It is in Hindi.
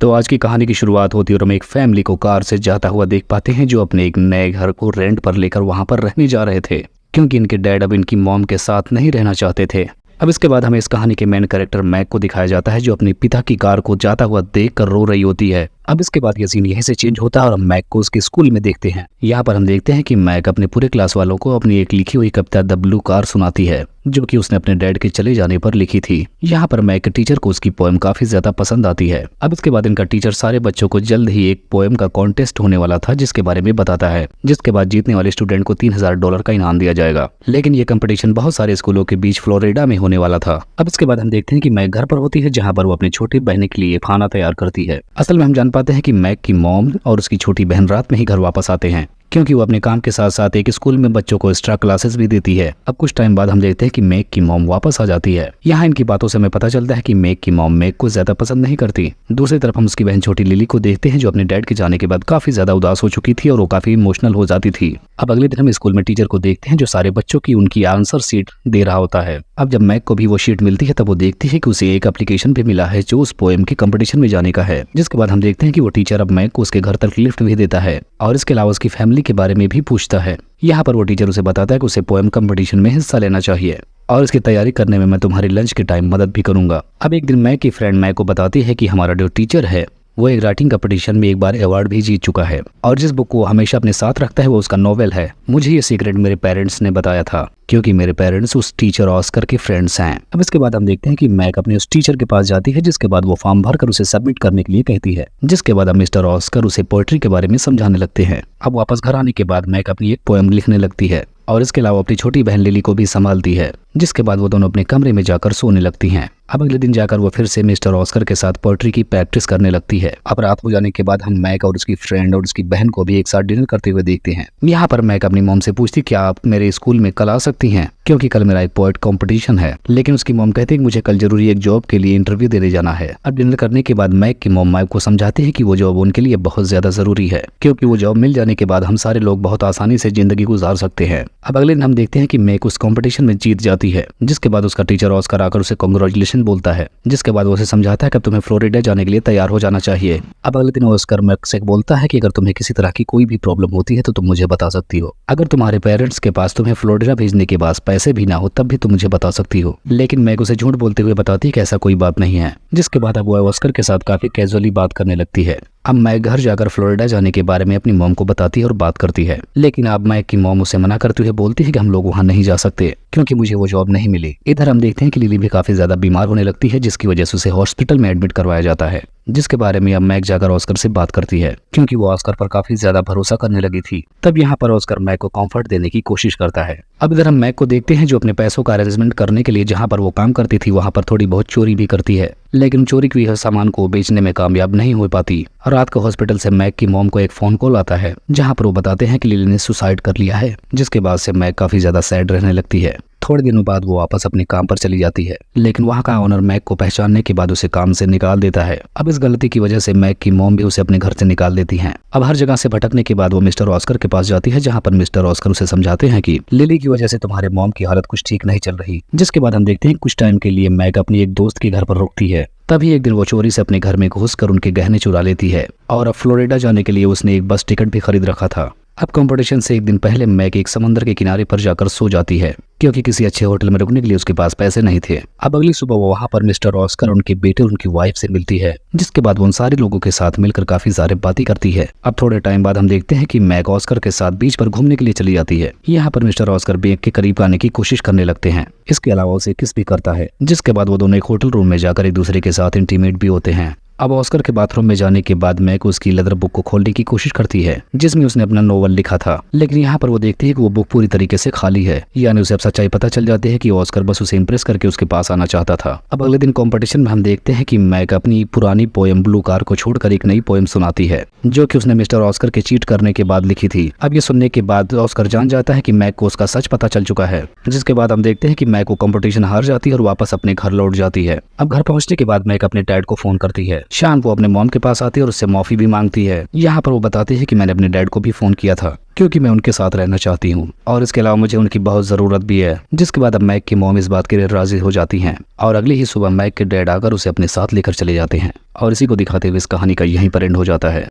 तो आज की कहानी की शुरुआत होती है और हम एक फैमिली को कार से जाता हुआ देख पाते हैं जो अपने एक नए घर को रेंट पर लेकर वहां पर रहने जा रहे थे, क्योंकि इनके डैड अब इनकी मॉम के साथ नहीं रहना चाहते थे। अब इसके बाद हमें इस कहानी के मेन कैरेक्टर मैग को दिखाया जाता है जो अपने पिता की कार को जाता हुआ देख कर रो रही होती है। अब इसके बाद ये सीन यहीं से चेंज होता है और हम मैग को उसके स्कूल में देखते हैं। यहाँ पर हम देखते हैं कि मैग अपने पूरे क्लास वालों को अपनी एक लिखी हुई कविता द ब्लू कार सुनाती है, जो कि उसने अपने डैड के चले जाने पर लिखी थी। यहाँ पर मैग के टीचर को उसकी पोएम काफी ज्यादा पसंद आती है। अब इसके बाद इनका टीचर सारे बच्चों को जल्द ही एक पोएम का कॉन्टेस्ट होने वाला था जिसके बारे में बताता है, जिसके बाद जीतने वाले स्टूडेंट को $3000 का इनाम दिया जाएगा। लेकिन ये कंपटीशन बहुत सारे स्कूलों के बीच फ्लोरिडा में होने वाला था। अब इसके बाद हम देखते हैं कि मैग घर पर होती है जहाँ पर वो अपनी छोटी बहन के लिए खाना तैयार करती है। असल में हम जान पाते हैं कि मैग की मॉम और उसकी छोटी बहन रात में ही घर वापस आते हैं, क्योंकि वो अपने काम के साथ साथ एक स्कूल में बच्चों को एक्स्ट्रा क्लासेस भी देती है। अब कुछ टाइम बाद हम देखते हैं कि मैग की मॉम वापस आ जाती है। यहाँ इनकी बातों से हमें पता चलता है कि मैग की मॉम मैग को ज्यादा पसंद नहीं करती। दूसरी तरफ हम उसकी बहन छोटी लिली को देखते हैं जो अपने डैड के जाने के बाद काफी ज्यादा उदास हो चुकी थी और वो काफी इमोशनल हो जाती थी। अब अगले दिन हम स्कूल में टीचर को देखते हैं जो सारे बच्चों की उनकी आंसर शीट दे रहा होता है। अब जब मैग को भी वो शीट मिलती है तब वो देखती है कि उसे एक एप्लीकेशन भी मिला है जो उस पोएम के कंपटीशन में जाने का है। जिसके बाद हम देखते हैं कि वो टीचर अब मैग को उसके घर तक लिफ्ट भी देता है और इसके अलावा उसकी फैमिली के बारे में भी पूछता है। यहाँ पर वो टीचर उसे बताता है कि उसे पोएम कंपटीशन में हिस्सा लेना चाहिए और इसकी तैयारी करने में मैं तुम्हारी लंच के टाइम मदद भी करूंगा। अब एक दिन मैग की फ्रेंड मैग को बताती है कि हमारा जो टीचर है वो एक राइटिंग कंपटीशन में एक बार अवार्ड भी जीत चुका है और जिस बुक को वो हमेशा अपने साथ रखता है वो उसका नॉवेल है। मुझे ये सीक्रेट मेरे पेरेंट्स ने बताया था क्योंकि मेरे पेरेंट्स उस टीचर ऑस्कर के फ्रेंड्स हैं। अब इसके बाद हम देखते हैं कि मैग अपने उस टीचर के पास जाती है, जिसके बाद वो फॉर्म भरकर उसे सबमिट करने के लिए कहती है। जिसके बाद अब मिस्टर ऑस्कर उसे पोएट्री के बारे में समझाने लगते हैं। अब वापस घर आने के बाद मैग अपनी एक पोएम लिखने लगती है और इसके अलावा अपनी छोटी बहन लिली को भी संभालती है। जिसके बाद वो दोनों अपने कमरे में जाकर सोने लगती हैं। अब अगले दिन जाकर वो फिर से मिस्टर ऑस्कर के साथ पोएट्री की प्रैक्टिस करने लगती है। अब रात हो जाने के बाद हम मैग और उसकी फ्रेंड और उसकी बहन को भी एक साथ डिनर करते हुए देखते हैं। यहाँ पर मैग अपनी मॉम से पूछती क्या आप मेरे स्कूल में कल आ सकती हैं, क्योंकि कल मेरा एक पोएट कंपटीशन है। लेकिन उसकी मॉम कहती है कि मुझे कल जरूरी एक जॉब के लिए इंटरव्यू देने जाना है। अब डिनर करने के बाद मैग की मॉम मैग को समझाती है कि वो जॉब उनके लिए बहुत ज्यादा जरूरी है, क्योंकि वो जॉब मिल जाने के बाद हम सारे लोग बहुत आसानी से जिंदगी गुजार सकते हैं। अब अगले दिन हम देखते हैं कि मैग उस कंपटीशन में जीत जाती है। जिसके बाद उसका टीचर ऑस्कर आकर उसे कांग्रेचुलेशन बोलता है। जिसके बाद वो उसे समझाता है कि अब तुम्हें फ्लोरिडा जाने के लिए तैयार हो जाना चाहिए। अब अगले दिन ऑस्कर मैग से बोलता है कि अगर तुम्हें किसी तरह की कोई भी प्रॉब्लम होती है तो तुम मुझे बता सकती हो। अगर तुम्हारे पेरेंट्स के पास तुम्हें फ्लोरिडा भेजने के पास पैसे भी ना हो तब भी तुम मुझे बता सकती हो। लेकिन मैग उसे झूठ बोलते हुए बताती है कि ऐसा कोई बात नहीं है। जिसके बाद अब वो ऑस्कर के साथ काफी कैजुअली बात करने लगती है। अब मैग घर जाकर फ्लोरिडा जाने के बारे में अपनी मॉम को बताती है और बात करती है। लेकिन अब मैग की मॉम उसे मना करते हुए बोलती है कि हम लोग वहां नहीं जा सकते क्योंकि मुझे वो जॉब नहीं मिली। इधर हम देखते हैं कि लिली भी काफी ज्यादा बीमार होने लगती है, जिसकी वजह से उसे हॉस्पिटल में एडमिट करवाया जाता है। जिसके बारे में अब मैग जाकर ऑस्कर से बात करती है, क्योंकि वो ऑस्कर पर काफी ज्यादा भरोसा करने लगी थी। तब यहाँ पर ऑस्कर मैग को कंफर्ट देने की कोशिश करता है। अब इधर हम मैग को देखते हैं जो अपने पैसों का अरेंजमेंट करने के लिए जहाँ पर वो काम करती थी वहाँ पर थोड़ी बहुत चोरी भी करती है, लेकिन चोरी की हुई सामान को बेचने में कामयाब नहीं हो पाती। रात को हॉस्पिटल से मैग की मॉम को एक फोन कॉल आता है जहाँ पर वो बताते हैं कि लिली ने सुसाइड कर लिया है। जिसके बाद से मैग काफी ज्यादा सैड रहने लगती है। थोड़े दिनों बाद वो वापस अपने काम पर चली जाती है, लेकिन वहाँ का ओनर मैग को पहचानने के बाद उसे काम से निकाल देता है। अब इस गलती की वजह से मैग की मॉम भी उसे अपने घर से निकाल देती हैं। अब हर जगह से भटकने के बाद वो मिस्टर ऑस्कर के पास जाती है, जहाँ पर मिस्टर ऑस्कर उसे समझाते हैं कि लिली की वजह से तुम्हारे मॉम की हालत कुछ ठीक नहीं चल रही। जिसके बाद हम देखते हैं कुछ टाइम के लिए मैग अपनी एक दोस्त के घर पर रुकती है। तभी एक दिन वो चोरी से अपने घर में घुसकर उनके गहने चुरा लेती है और अब फ्लोरिडा जाने के लिए उसने एक बस टिकट भी खरीद रखा था। अब कंपटीशन से एक दिन पहले मैग एक समंदर के किनारे पर जाकर सो जाती है, क्योंकि किसी अच्छे होटल में रुकने के लिए उसके पास पैसे नहीं थे। अब अगली सुबह वो वहाँ पर मिस्टर ऑस्कर उनके बेटे और उनकी वाइफ से मिलती है। जिसके बाद वो उन सारे लोगों के साथ मिलकर काफी सारे बातें करती है। अब थोड़े टाइम बाद हम देखते हैं कि मैग ऑस्कर के साथ बीच पर घूमने के लिए चली जाती है। यहाँ पर मिस्टर ऑस्कर मैग के करीब आने की कोशिश करने लगते हैं। इसके अलावा उसे किस भी करता है। जिसके बाद वो दोनों एक होटल रूम में जाकर एक दूसरे के साथ इंटीमेट भी होते हैं। अब ऑस्कर के बाथरूम में जाने के बाद मैग उसकी लेदर बुक को खोलने की कोशिश करती है जिसमें उसने अपना नोवेल लिखा था। लेकिन यहाँ पर वो देखती है कि वो बुक पूरी तरीके से खाली है, यानी उसे अब सच्चाई पता चल जाती है कि ऑस्कर बस उसे इंप्रेस करके उसके पास आना चाहता था। अब अगले दिन कंपटीशन में हम देखते हैं कि मैग अपनी पुरानी पोएम ब्लू कार को छोड़कर एक नई पोएम सुनाती है जो कि उसने मिस्टर ऑस्कर के चीट करने के बाद लिखी थी। अब ये सुनने के बाद ऑस्कर जान जाता है कि मैग को उसका सच पता चल चुका है। जिसके बाद हम देखते हैं कि मैग को कंपटीशन हार जाती है और वापस अपने घर लौट जाती है। अब घर पहुंचने के बाद मैग अपने डैड को फोन करती है शान वो अपने मॉम के पास आती है और उससे माफी भी मांगती है। यहाँ पर वो बताती है कि मैंने अपने डैड को भी फोन किया था क्योंकि मैं उनके साथ रहना चाहती हूँ और इसके अलावा मुझे उनकी बहुत जरूरत भी है। जिसके बाद अब मैक की मॉम इस बात के लिए राजी हो जाती हैं और अगली ही सुबह मैक के डैड आकर उसे अपने साथ लेकर चले जाते हैं और इसी को दिखाते हुए इस कहानी का यहीं पर एंड हो जाता है।